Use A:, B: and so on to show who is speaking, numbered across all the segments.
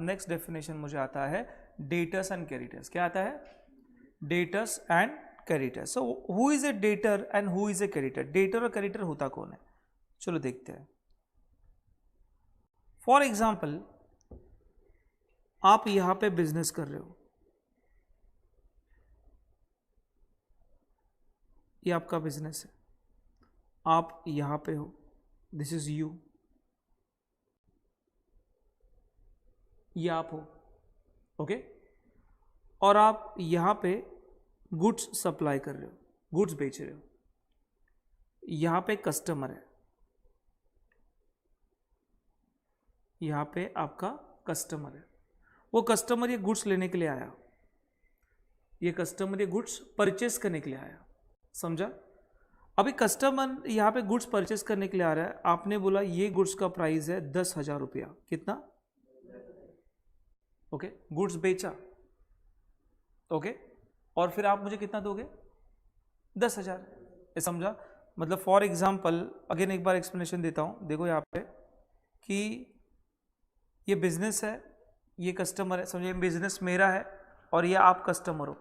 A: Next definition मुझे आता है डेटर्स एंड क्रेडिटर्स। क्या आता है? Debtors and creditors. So who is a debtor and who is a creditor? Debtor और क्रेडिटर होता कौन है? चलो देखते हैं। फॉर एग्जाम्पल, आप यहां पे बिजनेस कर रहे हो, ये आपका बिजनेस है, आप यहां पे हो, दिस इज यू, ये आप हो, ओके? और आप यहां पे गुड्स सप्लाई कर रहे हो, गुड्स बेच रहे हो, यहां पे कस्टमर है, यहां पे आपका कस्टमर है, वो कस्टमर ये गुड्स लेने के लिए आया, ये कस्टमर ये गुड्स परचेस करने के लिए आया, समझा? अभी कस्टमर यहां पे गुड्स परचेस करने के लिए आ रहा है, आपने बोला ये गुड्स का प्राइस है 10,000 रुपया। कितना? ओके, गुड्स बेचा, ओके, और फिर आप मुझे कितना दोगे? 10,000। ये समझा? मतलब फॉर एग्जाम्पल, अगेन एक बार एक्सप्लेनेशन देता हूं। देखो यहाँ पे कि ये बिजनेस है, ये कस्टमर है, समझे? बिजनेस मेरा है और ये आप कस्टमर हो,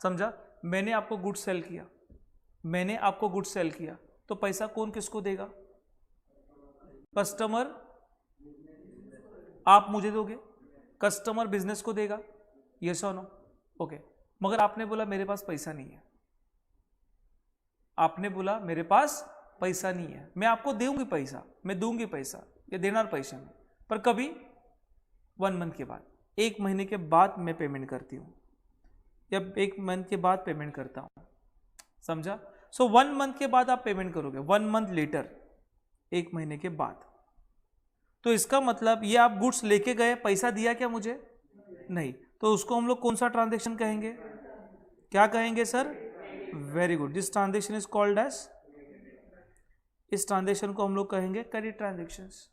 A: समझा? मैंने आपको गुड्स सेल किया, मैंने आपको गुड्स सेल किया, तो पैसा कौन किसको देगा? कस्टमर आप मुझे दोगे, कस्टमर बिजनेस को देगा, यस और नो? ओके। मगर आपने बोला मेरे पास पैसा नहीं है, आपने बोला मेरे पास पैसा नहीं है, मैं आपको दूंगी पैसा, मैं दूंगी पैसा, ये देना पैसा नहीं, पर कभी 1 मंथ के बाद, 1 महीने के बाद मैं पेमेंट करती हूँ, या 1 मंथ के बाद पेमेंट करता हूँ, समझा? सो 1 मंथ के बाद आप पेमेंट करोगे, 1 मंथ लेटर, 1 महीने के बाद। तो इसका मतलब ये आप गुड्स लेके गए, पैसा दिया क्या मुझे? नहीं, तो उसको हम लोग कौन सा ट्रांजैक्शन कहेंगे? क्या कहेंगे sir? Very good, this transaction is called as, इस ट्रांजैक्शन को हम लोग कहेंगे credit transactions.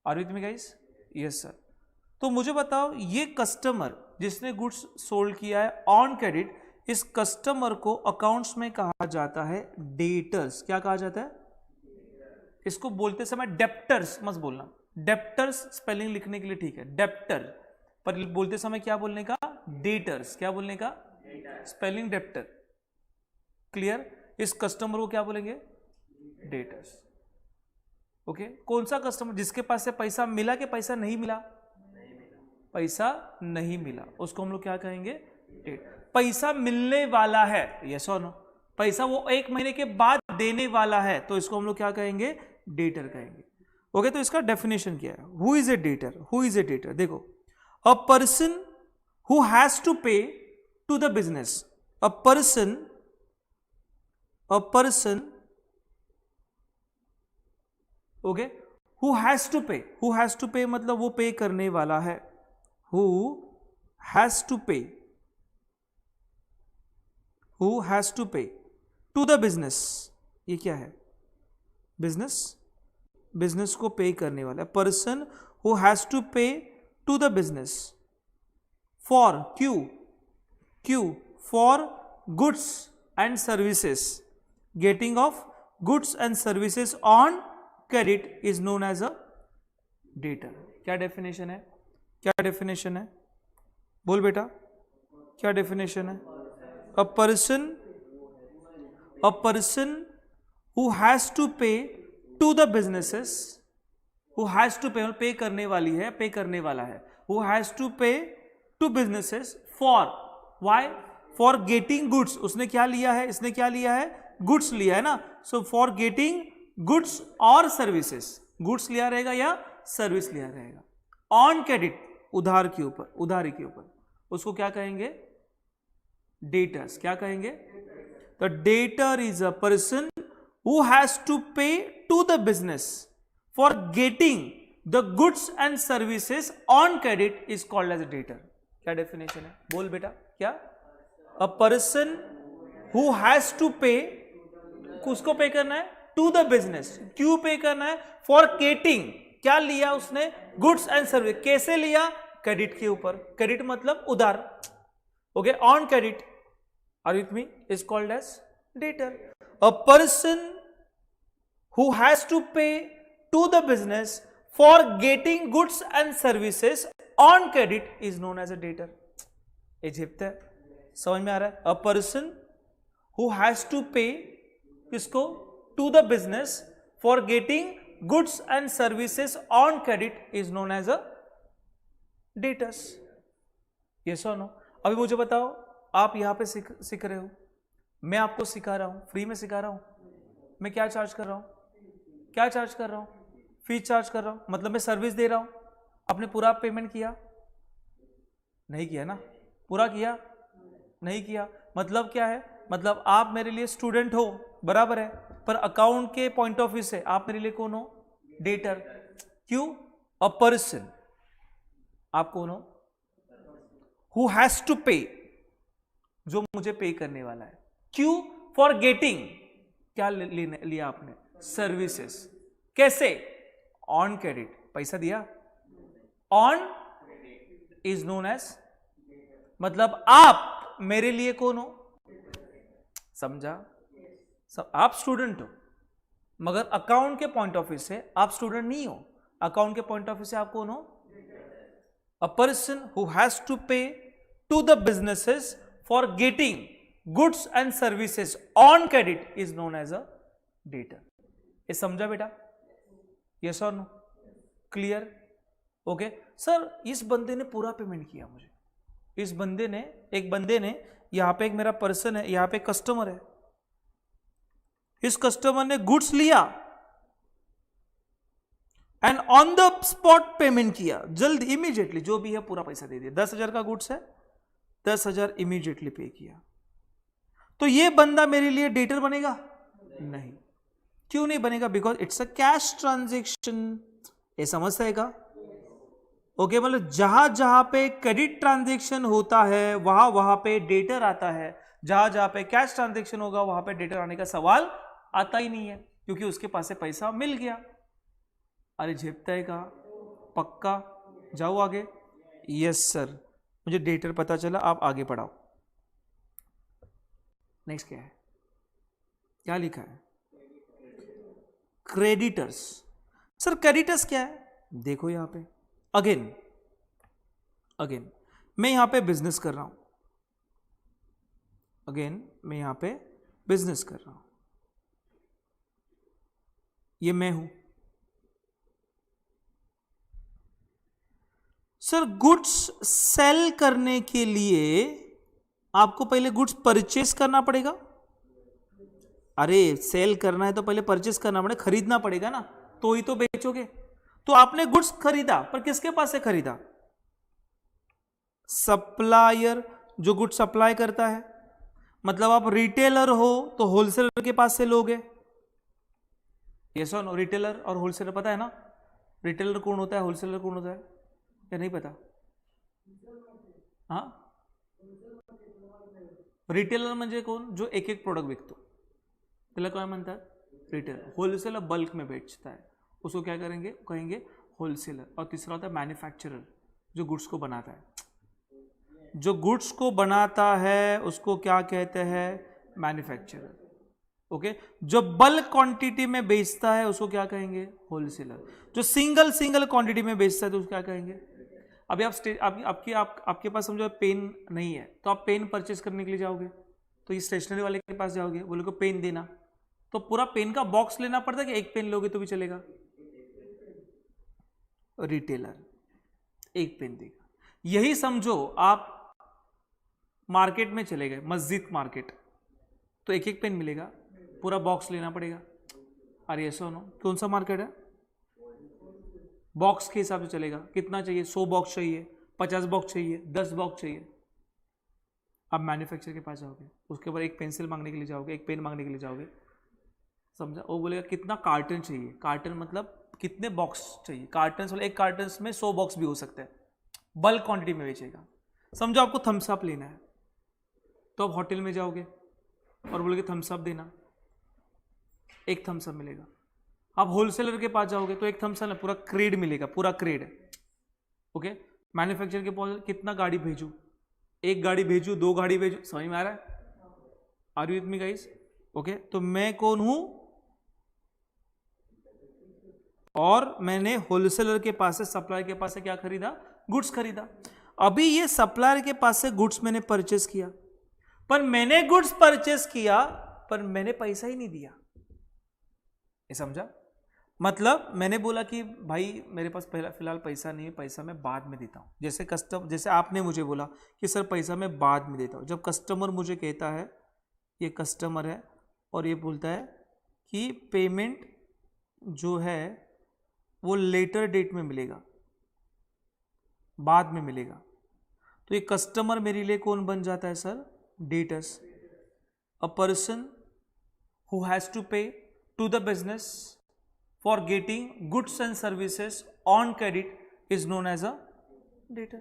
A: Are with me guys? Yes sir. तो मुझे बताओ, ये कस्टमर जिसने गुड्स सोल्ड किया है ऑन क्रेडिट, इस कस्टमर को अकाउंट्स में कहा जाता है डेटर्स। क्या कहा जाता है? इसको बोलते समय डेप्टर्स मत बोलना, डेप्टर्स स्पेलिंग लिखने के लिए ठीक है, डेप्टर, पर बोलते समय क्या बोलने का? डेटर्स। क्या बोलने का? Spelling debtor. क्लियर? इस कस्टमर को क्या बोलेंगे? डेटर्स। ओके। कौन सा कस्टमर? जिसके पास से पैसा मिला कि पैसा नहीं मिला? पैसा नहीं मिला, उसको हम लोग क्या कहेंगे? डेट। पैसा मिलने वाला है, यस और नो? पैसा वो 1 महीने के बाद देने वाला है, तो इसको हम लोग क्या कहेंगे? डेटर कहेंगे। ओके, तो इसका डेफिनेशन क्या है? Who is a debtor? Who is a debtor? देखो, a person who has to pay to the business, a person okay, who has to pay, who has to pay मतलब वो pay करने वाला है, who has to pay, who has to pay to the business। ये क्या है? Business, business को pay करने वाला person who has to pay to the business for Q for goods and services, getting of goods and services on credit is known as a debtor. क्या definition है? क्या definition है? बोल बेटा, क्या डेफिनेशन है? A person who has to pay to the businesses, who has to pay, पे करने वाली है, पे करने वाला है, who has to pay to businesses for, why? For getting goods। उसने क्या लिया है? इसने क्या लिया है? गुड्स लिया है ना, so for getting goods और सर्विसेज, गुड्स लिया रहेगा या सर्विस लिया रहेगा, ऑन क्रेडिट, उधार के ऊपर, उधारी के ऊपर, उसको क्या कहेंगे? डेटर्स। क्या कहेंगे? The debtor is a person who has to pay to the business for getting the goods and services on credit is called as a debtor. क्या डेफिनेशन है? बोल बेटा, क्या? A person who has to pay, किसको pay करना है? To the business. क्यों pay करना है? फॉर गेटिंग, क्या लिया उसने? Goods and service. कैसे लिया? क्रेडिट के ऊपर। क्रेडिट मतलब उधार, okay, on credit, are you with me, is called as debtor. A person who has to pay to the business for getting goods and services on credit is known as a debtor. ये झेपता है, समझ में आ रहा है? A person who has to pay किसको? To the business for getting goods and services on credit is known as a debtors. Yes और नो? अभी मुझे बताओ, आप यहां पे सीख रहे हो, मैं आपको सिखा रहा हूं, फ्री में सिखा रहा हूं, मैं क्या चार्ज कर रहा हूं? क्या चार्ज कर रहा हूं? फीस चार्ज कर रहा हूं, मतलब मैं सर्विस दे रहा हूं। आपने पूरा पेमेंट किया? नहीं किया ना? पूरा किया? नहीं किया। मतलब क्या है? मतलब आप मेरे लिए स्टूडेंट हो, बराबर है, पर अकाउंट के पॉइंट ऑफ व्यू से आप मेरे लिए कौन हो? डेटर। क्यों? अ पर्सन, आप कौन हो? हु हैज टू पे, जो मुझे पे करने वाला है। क्यों? फॉर गेटिंग, क्या लिया आपने? सर्विसेज। कैसे? ऑन क्रेडिट, पैसा दिया। ऑन इज नोन एज, मतलब आप मेरे लिए कौन हो? समझा? आप स्टूडेंट हो, मगर अकाउंट के पॉइंट ऑफ व्यू से आप स्टूडेंट नहीं हो। अकाउंट के पॉइंट ऑफ व्यू से आप कौन हो? A person who has to pay to the businesses for getting goods and services on credit is known as a debtor. ये समझा बेटा? यस और नो? क्लियर? ओके सर, इस बंदे ने पूरा पेमेंट किया मुझे, इस बंदे ने, एक बंदे ने, यहां पे एक मेरा पर्सन है, यहां पे कस्टमर है, इस कस्टमर ने गुड्स लिया and on the spot payment किया, जल्द, इमीडिएटली, जो भी है पूरा पैसा दे दिया। 10,000 का गुड्स है, 10,000 इमीडिएटली पे किया। तो ये बंदा मेरे लिए डेटर बनेगा? नहीं। क्यों नहीं बनेगा? Because it's a cash transaction. ये समझता है का? ओके, मतलब जहां जहां पे क्रेडिट ट्रांजेक्शन होता है वहां वहां पे डेटर आता है, जहां जहां पे कैश ट्रांजेक्शन होगा वहां पे डेटर आने का सवाल आता ही नहीं है, क्योंकि उसके पास से पैसा मिल गया। अरे झेपता है का? पक्का? जाओ आगे। यस सर, मुझे डेटर पता चला, आप आगे पढ़ाओ। नेक्स्ट क्या है? क्या लिखा है? क्रेडिटर्स। सर क्रेडिटर्स क्या है? देखो यहां पे अगेन मैं यहां पे बिजनेस कर रहा हूं, अगेन मैं यहां पे बिजनेस कर रहा हूं, ये मैं हूं। सर गुड्स सेल करने के लिए आपको पहले गुड्स परचेस करना पड़ेगा। अरे सेल करना है तो पहले परचेस करना पड़ेगा, खरीदना पड़ेगा ना, तो ही तो बेचोगे। तो आपने गुड्स खरीदा, पर किसके पास से खरीदा? सप्लायर, जो गुड्स सप्लाई करता है। मतलब आप रिटेलर हो तो होलसेलर के पास से लोगे। ये सो नो? रिटेलर और होलसेलर पता है ना? रिटेलर कौन होता है, होलसेलर कौन होता है, या नहीं पता? हाँ, रिटेलर म्हणजे कोण? जो एक एक प्रोडक्ट विकतो त्याला काय म्हणतात? रिटेलर। होलसेलर बल्क में बेचता है, उसको क्या करेंगे, कहेंगे होलसेलर। और तीसरा होता है मैन्युफैक्चरर, जो गुड्स को बनाता है। जो गुड्स को बनाता है उसको क्या कहते हैं? मैन्युफैक्चरर। ओके, जो बल्क क्वांटिटी में बेचता है उसको क्या कहेंगे? होलसेलर। जो सिंगल क्वांटिटी में बेचता है तो उसको क्या कहेंगे? अभी आपके पास समझो पेन नहीं है, तो आप पेन परचेस करने के लिए जाओगे, तो ये स्टेशनरी वाले के पास जाओगे, बोले को पेन देना, तो पूरा पेन का बॉक्स लेना पड़ता है कि एक पेन लोगे तो भी चलेगा? रिटेलर एक पेन देगा। यही समझो आप मार्केट में चले गए, मस्जिद मार्केट, तो एक एक पेन मिलेगा, पूरा बॉक्स लेना पड़ेगा। अरे ऐसा नो? कौन सा मार्केट है? बॉक्स के हिसाब से चलेगा। कितना चाहिए? 100 बॉक्स चाहिए, 50 बॉक्स चाहिए, 10 बॉक्स चाहिए। आप मैन्युफैक्चरर के पास जाओगे, उसके बाद एक पेंसिल मांगने के लिए जाओगे, एक पेन मांगने के लिए जाओगे, समझा? वो बोलेगा कितना कार्टन चाहिए। कार्टन मतलब कितने बॉक्स चाहिए। कार्टन मतलब एक कार्टन में 100 बॉक्स भी हो सकता है, बल्क क्वांटिटी में बेचेगा। समझो आपको थम्स अप लेना है, तो आप होटल में जाओगे और बोलोगे थम्स अप देना, एक थम्स अप मिलेगा। आप होलसेलर के पास जाओगे तो एक थम्स अप पूरा क्रेड मिलेगा, पूरा क्रेड। ओके, मैन्युफैक्चरर के पास कितना गाड़ी भेजू? एक गाड़ी भेजू, 2 गाड़ी भेजू? समझ में आ रहा है? Are you with me guys? Okay, तो मैं कौन हूं? और मैंने होलसेलर के पास से, सप्लायर के पास से क्या खरीदा? गुड्स खरीदा। अभी ये सप्लायर के पास से गुड्स मैंने परचेस किया, पर मैंने गुड्स परचेस किया पर मैंने पैसा ही नहीं दिया। ये समझा? मतलब मैंने बोला कि भाई मेरे पास फिलहाल पैसा नहीं है, पैसा मैं बाद में देता हूँ। जैसे आपने मुझे बोला कि सर पैसा मैं बाद में देता हूँ। जब कस्टमर मुझे कहता है, ये कस्टमर है और ये बोलता है कि पेमेंट जो है वो लेटर डेट में मिलेगा, बाद में मिलेगा, तो ये कस्टमर मेरे लिए कौन बन जाता है sir? Debtors. A person who has to pay to the business for getting goods and services on credit is known as a debtor।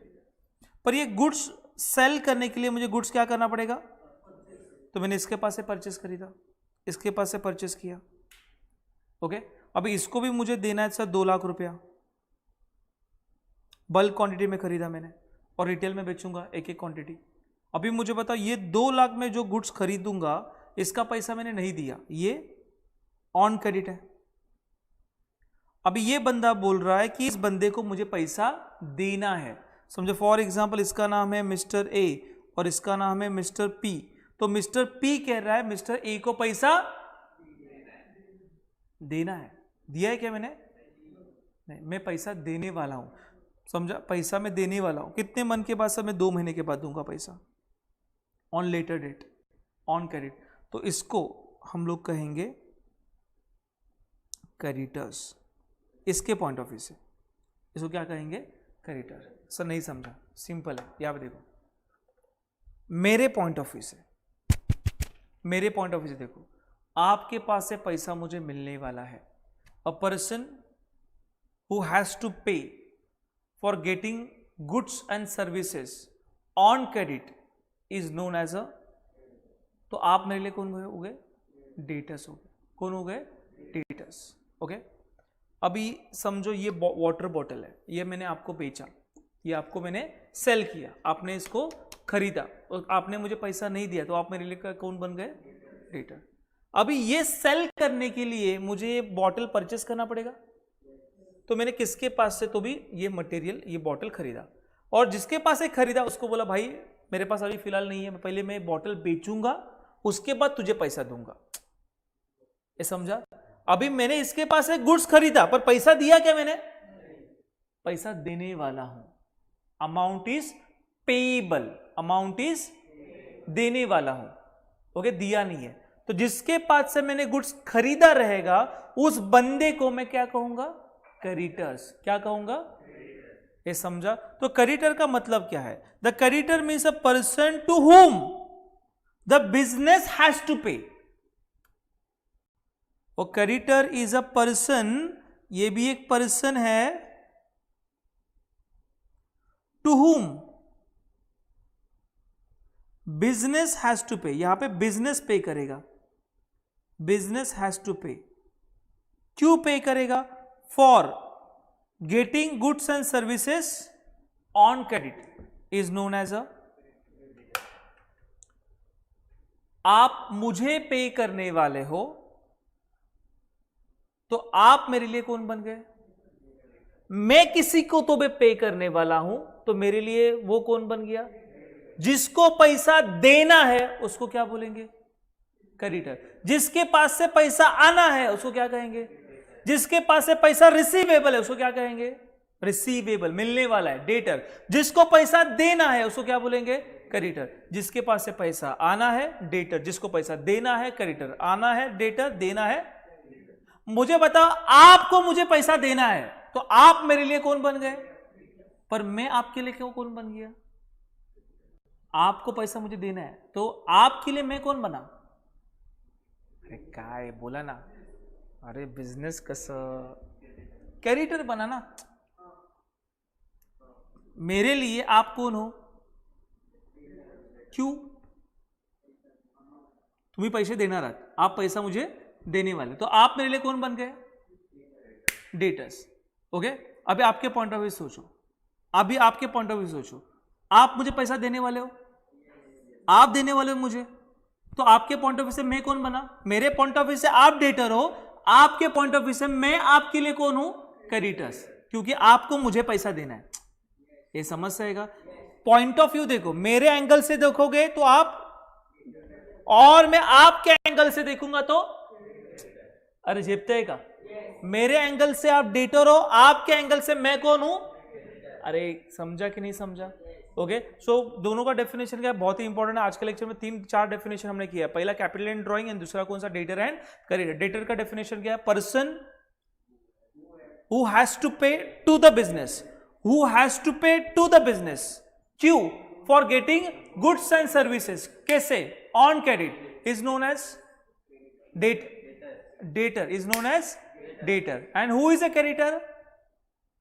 A: पर ये गुड्स सेल करने के लिए मुझे गुड्स क्या करना पड़ेगा? तो मैंने इसके पास से परचेस खरीदा, इसके पास से परचेस किया, ओके। अभी इसको भी मुझे देना है सर 2 लाख रुपया, बल्क क्वांटिटी में खरीदा मैंने और रिटेल में बेचूंगा एक एक क्वांटिटी। अभी मुझे बताओ, ये 2 लाख में जो गुड्स खरीदूंगा इसका पैसा मैंने नहीं दिया, ये ऑन क्रेडिट है। अभी ये बंदा बोल रहा है कि इस बंदे को मुझे पैसा देना है। समझो फॉर एग्जांपल इसका नाम है मिस्टर ए और इसका नाम है मिस्टर पी। तो मिस्टर पी कह रहा है मिस्टर ए को पैसा देना है। दिया है क्या मैंने? नहीं, मैं पैसा देने वाला हूं। समझा? पैसा मैं देने वाला हूं। कितने मन के बाद? सर मैं 2 महीने के बाद दूंगा पैसा, on later date, on credit. तो इसको हम लोग कहेंगे क्रेडिटर्स। इसके पॉइंट ऑफ व्यू से इसको क्या कहेंगे? क्रेडिटर। सर नहीं समझा, सिंपल है, यहां पे देखो। मेरे पॉइंट ऑफ व्यू से देखो, आपके पास से पैसा मुझे मिलने वाला है। A person who has to pay for getting goods and services on credit is known as a. तो आप मेरे लिए कौन हो गए? डेटर्स हो गए। कौन हो गए? Debtors, okay. अभी समझो ये वाटर बॉटल है, ये मैंने आपको बेचा, ये आपको मैंने सेल किया, आपने इसको खरीदा और आपने मुझे पैसा नहीं दिया, तो आप मेरे लिए कौन बन गए? डेटर। अभी ये सेल करने के लिए मुझे ये बॉटल परचेस करना पड़ेगा, तो मैंने किसके पास से तो भी ये मटेरियल, ये बॉटल खरीदा, और जिसके पास से खरीदा उसको बोला भाई मेरे पास अभी फिलहाल नहीं है, पहले मैं बॉटल बेचूंगा उसके बाद तुझे पैसा दूंगा। ये समझा? अभी मैंने इसके पास से गुड्स खरीदा पर पैसा दिया क्या मैंने? पैसा देने वाला हूं। Amount is payable, amount is देने वाला हूं, ओके। दिया नहीं है, तो जिसके पास से मैंने गुड्स खरीदा रहेगा उस बंदे को मैं क्या कहूंगा? क्रेडिटर्स। क्या कहूंगा? ये समझा? तो क्रेडिटर का मतलब क्या है? The creditor means a person to whom the business has to pay. और क्रेडिटर इज अ पर्सन, ये भी एक पर्सन है, to whom business has to पे। यहां पे बिजनेस पे करेगा, बिजनेस हैज टू पे। क्यों पे करेगा? For getting goods and services on credit is known as a. आप मुझे पे करने वाले हो तो आप मेरे लिए कौन बन गए? मैं किसी को तो मैं पे करने वाला हूं, तो मेरे लिए वो कौन बन गया? जिसको पैसा देना है उसको क्या बोलेंगे? क्रेडिटर। जिसके पास से पैसा आना है उसको क्या कहेंगे? जिसके पास से पैसा रिसीवेबल है उसको क्या कहेंगे? रिसीवेबल, मिलने वाला है, डेटर। जिसको पैसा देना है उसको क्या बोलेंगे? क्रेडिटर। जिसके पास से पैसा आना है, डेटर। जिसको पैसा देना है, क्रेडिटर। आना है डेटर, देना है। मुझे बताओ, आपको मुझे पैसा देना है तो आप मेरे लिए कौन बन गए? पर मैं आपके लिए क्यों कौन बन गया? आपको पैसा मुझे देना है तो आपके लिए मैं कौन बना? अरे काय बोला ना, अरे बिझनेस कसं, क्रेडिटर बना ना। मेरे लिए आप कौन हो? क्यों? तुम्ही पैसे देणार आहात, आप पैसा मुझे देने वाले, तो आप मेरे लिए कौन बन गए? Debtors, okay. अभी आपके पॉइंट ऑफ व्यू सोचो, अभी आपके पॉइंट ऑफ व्यू सोचो, आप मुझे पैसा देने वाले हो, आप देने वाले हो मुझे, तो आपके पॉइंट ऑफ व्यू से मैं कौन बना? मेरे पॉइंट ऑफ व्यू से आप डेटर हो, आपके पॉइंट ऑफ व्यू से मैं आपके लिए कौन हूं? क्रेडिटर्स, क्योंकि आपको मुझे पैसा देना है। ये समझ जाएगा। पॉइंट ऑफ व्यू देखो, मेरे एंगल से देखोगे तो आप, और मैं आपके एंगल से देखूंगा तो, अरे झेपते का, मेरे एंगल से आप डेटर हो, आपके एंगल से मैं कौन हूं? अरे समझा कि नहीं समझा? ओके, सो दोनों का डेफिनेशन क्या है, बहुत ही इंपॉर्टेंट है। आज के लेक्चर में 3-4 डेफिनेशन हमने किया है। पहला कैपिटल एंड ड्राइंग, एंड दूसरा कौन सा, डेटर एंड क्रेडिटर। डेटर का डेफिनेशन क्या है? Person who has to pay to the business, who has to pay to the business, क्यों? for getting goods and services, कैसे? on credit is known as debtor is known as debtor. and who is a creditor?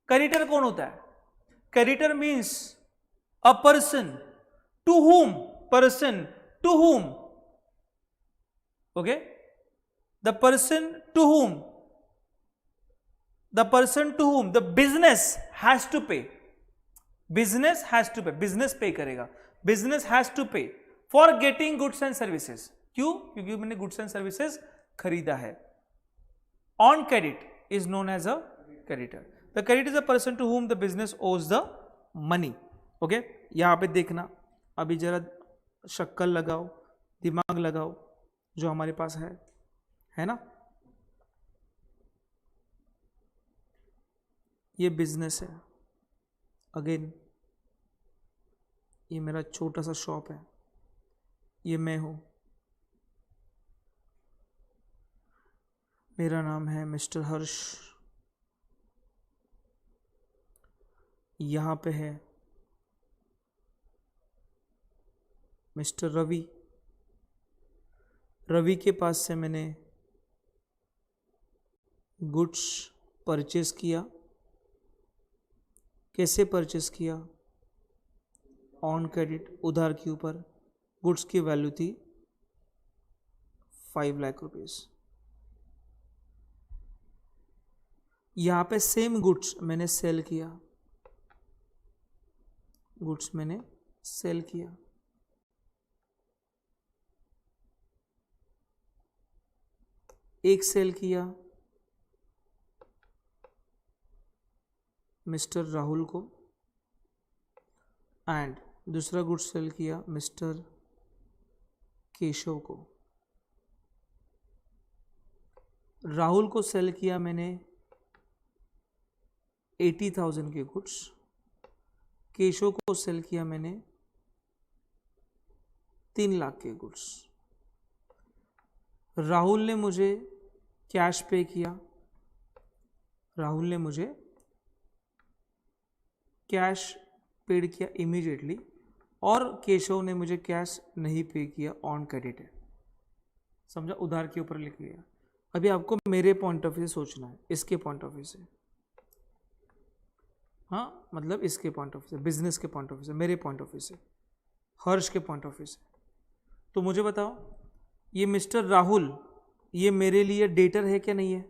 A: creditor कौन होता है? creditor means a person to whom, okay, the person to whom the business has to pay, business pay करेगा, business has to pay for getting goods and services, क्यों? क्योंकि मैंने goods and services खरीदा है। on credit is known as a creditor. the creditor is a person to whom the business owes the money. okay, यहां पे देखना, अभी जरा शक्ल लगाओ, दिमाग लगाओ, जो हमारे पास है ना। ये बिजनेस है, अगेन ये मेरा छोटा सा शॉप है, ये मैं हूं, मेरा नाम है मिस्टर हर्ष। यहां पे है मिस्टर रवि, रवि के पास से मैंने गुड्स परचेस किया। कैसे परचेस किया? ऑन क्रेडिट, उधार के ऊपर। गुड्स की वैल्यू थी 5 लाख रुपीस। यहां पे सेम गुड्स मैंने सेल किया, गुड्स मैंने सेल किया। एक सेल किया मिस्टर राहुल को, एंड दूसरा गुड्स सेल किया मिस्टर केशव को। राहुल को सेल किया मैंने 80,000 के गुड्स, केशव को सेल किया मैंने 3 लाख के गुड्स। राहुल ने मुझे कैश पे किया, राहुल ने मुझे कैश पेड किया इमीडिएटली, और केशव ने मुझे कैश नहीं पे किया, ऑन क्रेडिट है। समझा? उधार के ऊपर लिख लिया। अभी आपको मेरे पॉइंट ऑफ व्यू से सोचना है, इसके पॉइंट ऑफ व्यू से, हाँ मतलब इसके पॉइंट ऑफ व्यू से, बिजनेस के पॉइंट ऑफ व्यू से, मेरे पॉइंट ऑफ व्यू से, हर्ष के पॉइंट ऑफ व्यू से। तो मुझे बताओ, ये मिस्टर राहुल, ये मेरे लिए डेटर है क्या नहीं है?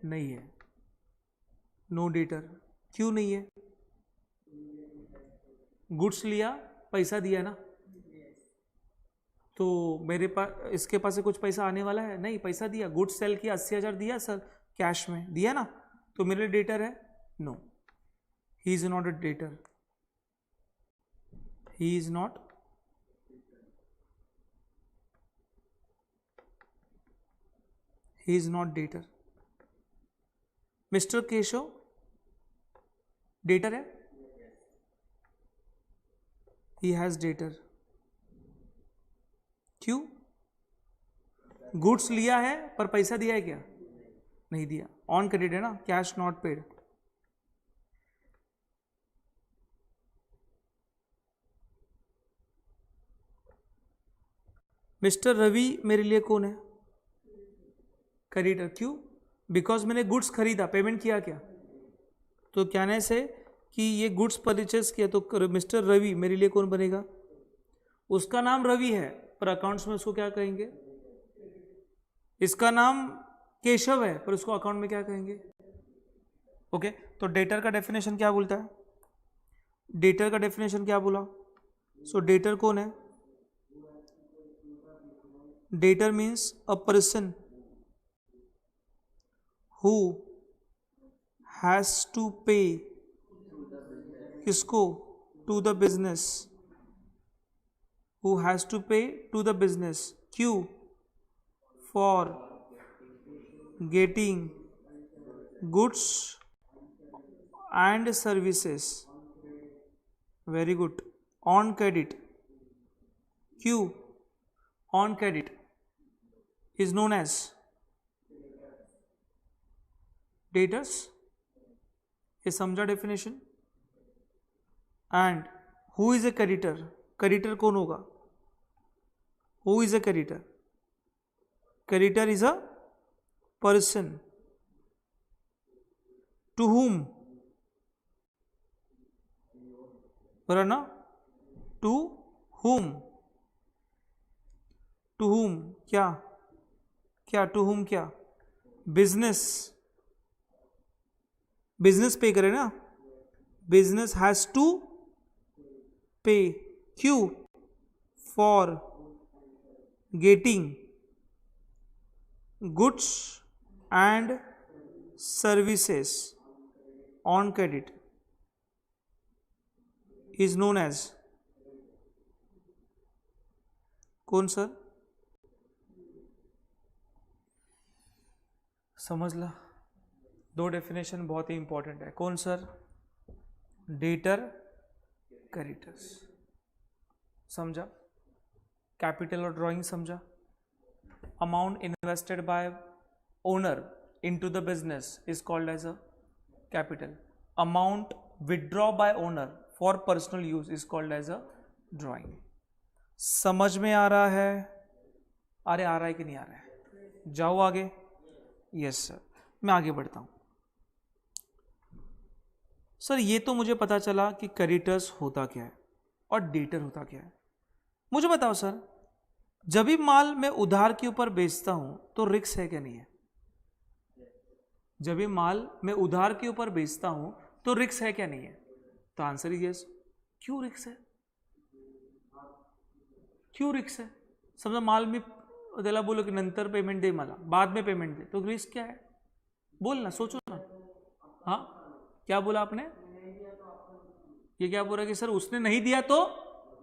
A: नहीं है, नो डेटर। क्यों नहीं है? गुड्स लिया, पैसा दिया ना, तो मेरे पास, इसके पास से कुछ पैसा आने वाला है? नहीं, पैसा दिया, गुड्स सेल किया, 80,000 दिया सर कैश में, दिया ना, तो मेरे लिए डेटर है? No, he is not a debtor, he is not debtor. Mister Keshav debtor है? He has debtor. क्यों? गुड्स लिया है पर पैसा दिया है क्या? नहीं दिया, ऑन क्रेडिट है ना, cash not paid. Mister Ravi मेरे लिए कौन है? क्रेडिटर। क्यों? बिकॉज मैंने गुड्स खरीदा, पेमेंट किया क्या? तो कहने से कि ये गुड्स परचेस किया, तो मिस्टर रवि मेरे लिए कौन बनेगा? उसका नाम रवि है पर अकाउंट्स में उसको क्या कहेंगे? इसका नाम केशव है पर उसको अकाउंट में क्या कहेंगे? ओके, तो डेटर का डेफिनेशन क्या बोलता है? डेटर का डेफिनेशन क्या बोला? सो डेटर कौन है? Debtor means a person who has to pay, किसको? To the business, who has to pay to the business, क्यों? For getting goods and services, very good, on credit, क्यों? On credit is known as debtors, ये समझा definition. And who is a creditor, creditor कौन होगा? Who is a creditor? Creditor is a person to whom, बरा ना, to whom, to whom क्या क्या, to whom क्या? बिजनेस, बिजनेस पे करे ना, बिजनेस हैज टू पे, क्यों? For getting goods and services on credit is known as, कौन sir? समझ ला, दो डेफिनेशन बहुत ही इंपॉर्टेंट है। कौन सर? डेटर, क्रेडिटर्स, समझा? कैपिटल और ड्राइंग समझा? Amount invested by owner into the business is called as a capital. Amount withdraw by owner for personal use is called as a drawing. समझ में आ रहा है? अरे आ रहा है कि नहीं आ रहा है? जाओ आगे। यस सर, मैं आगे बढ़ता हूं। सर ये तो मुझे पता चला कि क्रेडिटर्स होता क्या है और डेटर होता क्या है। मुझे बताओ सर, जब भी माल मैं उधार के ऊपर बेचता हूं तो रिस्क है क्या नहीं है? जब भी माल मैं उधार के ऊपर बेचता हूं तो रिस्क है क्या नहीं है? तो आंसर इज यस। क्यों रिस्क है? क्यों रिस्क है? समजा माल मी त्याला बोलो की नंतर पेमेंट दे, मला बाद में पेमेंट दे, तो रिस्क क्या है? बोल ना, सोचो ना। हाँ, क्या बोला आपने? ये क्या बोल रहा है कि सर उसने नहीं दिया तो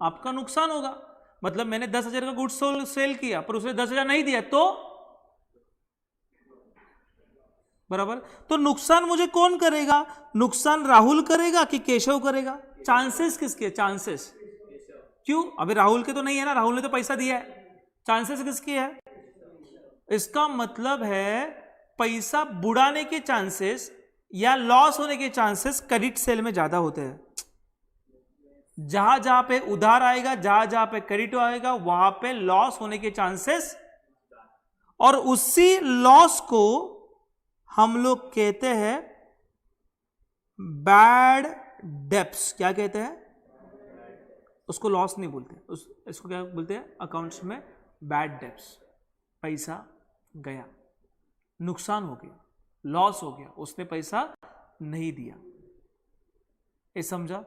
A: आपका नुकसान होगा। मतलब मैंने 10,000 का गुड्स सेल किया पर उसने 10,000 नहीं दिया तो बराबर। तो नुकसान मुझे कौन करेगा? नुकसान राहुल करेगा कि केशव करेगा? चांसेस किसके? चांसेस क्यों? अभी राहुल के तो नहीं है ना, राहुल ने तो पैसा दिया है। चांसेस किसकी है? इसका मतलब है पैसा बुड़ाने के चांसेस या लॉस होने के चांसेस क्रेडिट सेल में ज्यादा होते हैं। जहां जहां पे उधार आएगा, जहां जहां पे क्रेडिट आएगा, वहां पे लॉस होने के चांसेस, और उसी लॉस को हम लोग कहते हैं बैड डेब्ट्स। क्या कहते हैं? उसको लॉस नहीं बोलते, इसको क्या बोलते हैं अकाउंट्स में? Bad debts. पैसा गया, नुकसान हो गया, लॉस हो गया, उसने पैसा नहीं दिया। ये समझा?